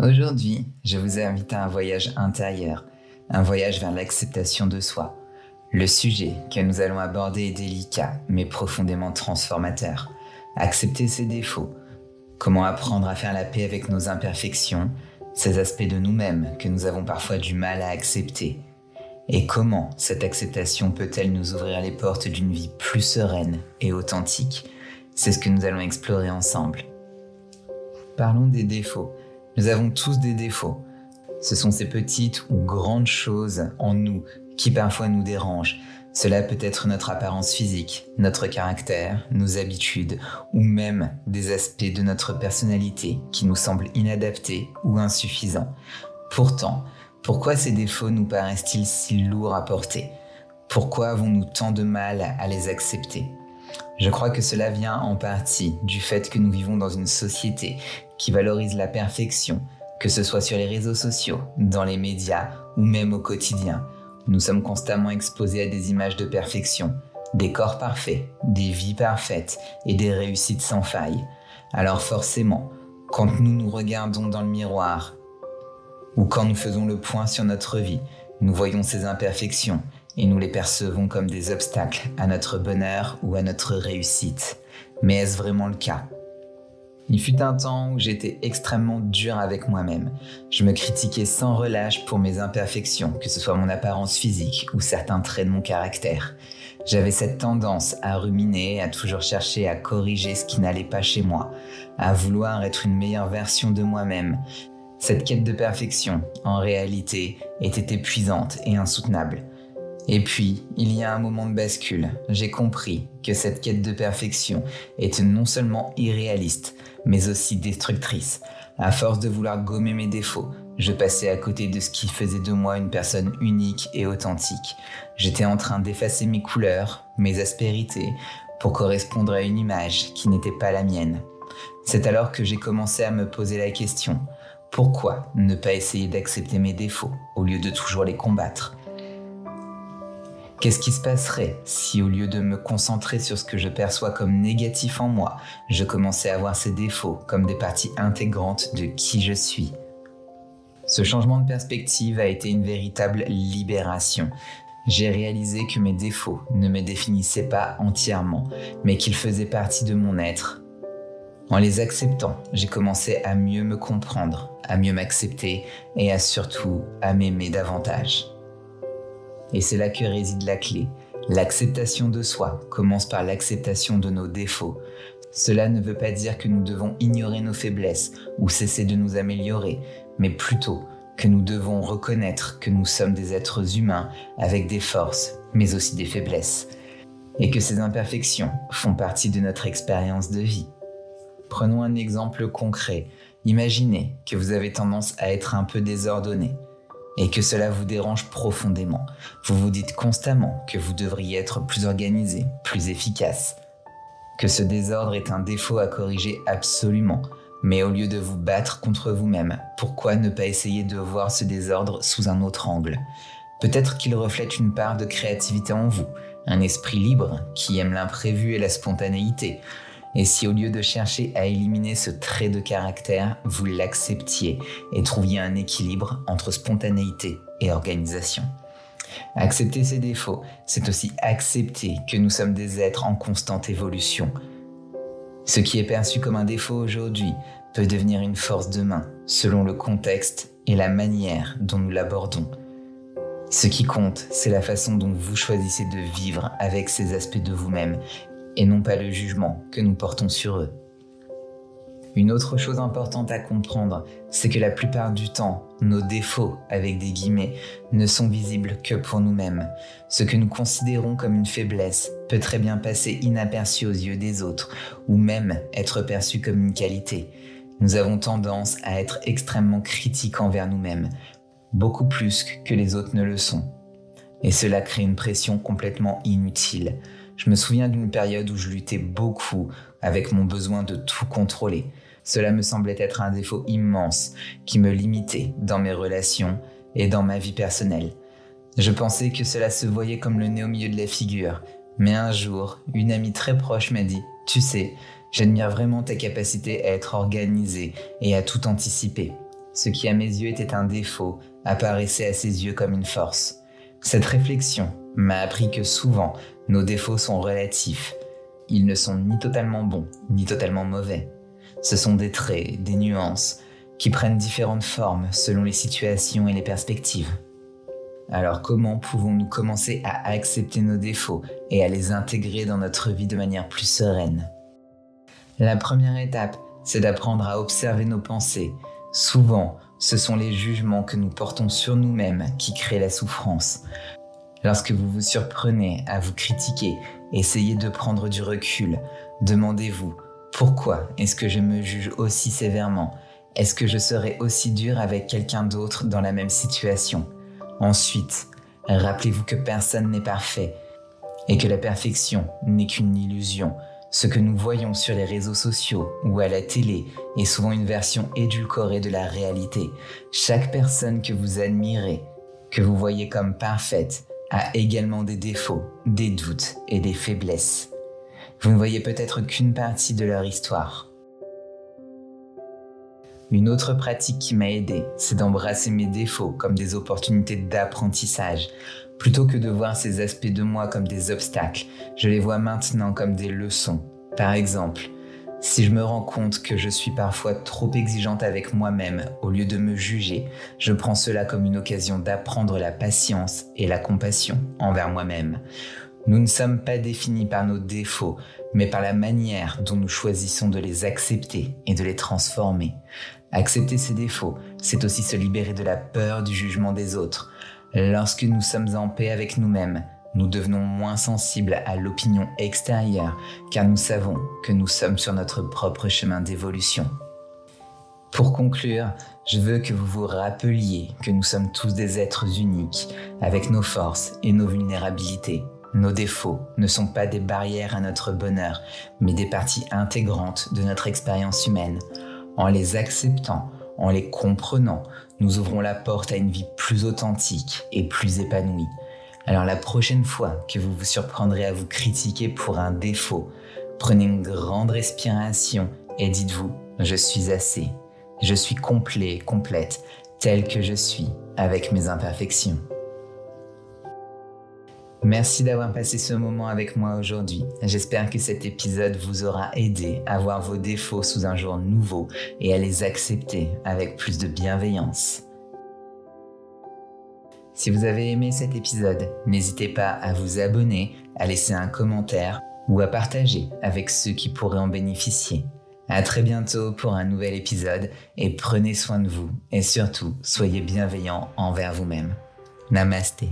Aujourd'hui, je vous invite à un voyage intérieur, un voyage vers l'acceptation de soi. Le sujet que nous allons aborder est délicat, mais profondément transformateur. Accepter ses défauts, comment apprendre à faire la paix avec nos imperfections, ces aspects de nous-mêmes que nous avons parfois du mal à accepter. Et comment cette acceptation peut-elle nous ouvrir les portes d'une vie plus sereine et authentique? C'est ce que nous allons explorer ensemble. Parlons des défauts. Nous avons tous des défauts. Ce sont ces petites ou grandes choses en nous qui parfois nous dérangent. Cela peut être notre apparence physique, notre caractère, nos habitudes ou même des aspects de notre personnalité qui nous semblent inadaptés ou insuffisants. Pourtant, pourquoi ces défauts nous paraissent-ils si lourds à porter? Pourquoi avons-nous tant de mal à les accepter? Je crois que cela vient en partie du fait que nous vivons dans une société qui valorise la perfection, que ce soit sur les réseaux sociaux, dans les médias ou même au quotidien. Nous sommes constamment exposés à des images de perfection, des corps parfaits, des vies parfaites et des réussites sans faille. Alors forcément, quand nous nous regardons dans le miroir ou quand nous faisons le point sur notre vie, nous voyons ces imperfections et nous les percevons comme des obstacles à notre bonheur ou à notre réussite. Mais est-ce vraiment le cas? Il fut un temps où j'étais extrêmement dur avec moi-même. Je me critiquais sans relâche pour mes imperfections, que ce soit mon apparence physique ou certains traits de mon caractère. J'avais cette tendance à ruminer, à toujours chercher à corriger ce qui n'allait pas chez moi, à vouloir être une meilleure version de moi-même. Cette quête de perfection, en réalité, était épuisante et insoutenable. Et puis, il y a un moment de bascule. J'ai compris que cette quête de perfection était non seulement irréaliste, mais aussi destructrice. À force de vouloir gommer mes défauts, je passais à côté de ce qui faisait de moi une personne unique et authentique. J'étais en train d'effacer mes couleurs, mes aspérités, pour correspondre à une image qui n'était pas la mienne. C'est alors que j'ai commencé à me poser la question: pourquoi ne pas essayer d'accepter mes défauts au lieu de toujours les combattre ? Qu'est-ce qui se passerait si, au lieu de me concentrer sur ce que je perçois comme négatif en moi, je commençais à voir ces défauts comme des parties intégrantes de qui je suis? Ce changement de perspective a été une véritable libération. J'ai réalisé que mes défauts ne me définissaient pas entièrement, mais qu'ils faisaient partie de mon être. En les acceptant, j'ai commencé à mieux me comprendre, à mieux m'accepter et surtout à m'aimer davantage. Et c'est là que réside la clé. L'acceptation de soi commence par l'acceptation de nos défauts. Cela ne veut pas dire que nous devons ignorer nos faiblesses ou cesser de nous améliorer, mais plutôt que nous devons reconnaître que nous sommes des êtres humains avec des forces, mais aussi des faiblesses, et que ces imperfections font partie de notre expérience de vie. Prenons un exemple concret. Imaginez que vous avez tendance à être un peu désordonné et que cela vous dérange profondément. Vous vous dites constamment que vous devriez être plus organisé, plus efficace, que ce désordre est un défaut à corriger absolument. Mais au lieu de vous battre contre vous-même, pourquoi ne pas essayer de voir ce désordre sous un autre angle? Peut-être qu'il reflète une part de créativité en vous, un esprit libre qui aime l'imprévu et la spontanéité. Et si au lieu de chercher à éliminer ce trait de caractère, vous l'acceptiez et trouviez un équilibre entre spontanéité et organisation? Accepter ses défauts, c'est aussi accepter que nous sommes des êtres en constante évolution. Ce qui est perçu comme un défaut aujourd'hui peut devenir une force demain, selon le contexte et la manière dont nous l'abordons. Ce qui compte, c'est la façon dont vous choisissez de vivre avec ces aspects de vous-même, et non pas le jugement que nous portons sur eux. Une autre chose importante à comprendre, c'est que la plupart du temps, nos défauts, avec des guillemets, ne sont visibles que pour nous-mêmes. Ce que nous considérons comme une faiblesse peut très bien passer inaperçu aux yeux des autres, ou même être perçu comme une qualité. Nous avons tendance à être extrêmement critiques envers nous-mêmes, beaucoup plus que les autres ne le sont. Et cela crée une pression complètement inutile. Je me souviens d'une période où je luttais beaucoup avec mon besoin de tout contrôler. Cela me semblait être un défaut immense qui me limitait dans mes relations et dans ma vie personnelle. Je pensais que cela se voyait comme le nez au milieu de la figure. Mais un jour, une amie très proche m'a dit « Tu sais, j'admire vraiment ta capacité à être organisée et à tout anticiper. ce qui à mes yeux était un défaut apparaissait à ses yeux comme une force. Cette réflexion m'a appris que souvent, nos défauts sont relatifs. Ils ne sont ni totalement bons, ni totalement mauvais. Ce sont des traits, des nuances, qui prennent différentes formes selon les situations et les perspectives. Alors comment pouvons-nous commencer à accepter nos défauts et à les intégrer dans notre vie de manière plus sereine? La première étape, c'est d'apprendre à observer nos pensées. Souvent, ce sont les jugements que nous portons sur nous-mêmes qui créent la souffrance. Lorsque vous vous surprenez à vous critiquer, essayez de prendre du recul. Demandez-vous, pourquoi est-ce que je me juge aussi sévèrement? Est-ce que je serais aussi dur avec quelqu'un d'autre dans la même situation? Ensuite, rappelez-vous que personne n'est parfait et que la perfection n'est qu'une illusion. Ce que nous voyons sur les réseaux sociaux ou à la télé est souvent une version édulcorée de la réalité. Chaque personne que vous admirez, que vous voyez comme parfaite, a également des défauts, des doutes et des faiblesses. Vous ne voyez peut-être qu'une partie de leur histoire. Une autre pratique qui m'a aidé, c'est d'embrasser mes défauts comme des opportunités d'apprentissage. Plutôt que de voir ces aspects de moi comme des obstacles, je les vois maintenant comme des leçons. Par exemple, si je me rends compte que je suis parfois trop exigeante avec moi-même au lieu de me juger, je prends cela comme une occasion d'apprendre la patience et la compassion envers moi-même. Nous ne sommes pas définis par nos défauts, mais par la manière dont nous choisissons de les accepter et de les transformer. Accepter ces défauts, c'est aussi se libérer de la peur du jugement des autres. Lorsque nous sommes en paix avec nous-mêmes, nous devenons moins sensibles à l'opinion extérieure, car nous savons que nous sommes sur notre propre chemin d'évolution. Pour conclure, je veux que vous vous rappeliez que nous sommes tous des êtres uniques, avec nos forces et nos vulnérabilités. Nos défauts ne sont pas des barrières à notre bonheur, mais des parties intégrantes de notre expérience humaine. En les acceptant, en les comprenant, nous ouvrons la porte à une vie plus authentique et plus épanouie. Alors la prochaine fois que vous vous surprendrez à vous critiquer pour un défaut, prenez une grande respiration et dites-vous « Je suis assez, je suis complet, complète, tel que je suis, avec mes imperfections ». Merci d'avoir passé ce moment avec moi aujourd'hui. J'espère que cet épisode vous aura aidé à voir vos défauts sous un jour nouveau et à les accepter avec plus de bienveillance. Si vous avez aimé cet épisode, n'hésitez pas à vous abonner, à laisser un commentaire ou à partager avec ceux qui pourraient en bénéficier. À très bientôt pour un nouvel épisode et prenez soin de vous et surtout, soyez bienveillants envers vous-même. Namasté.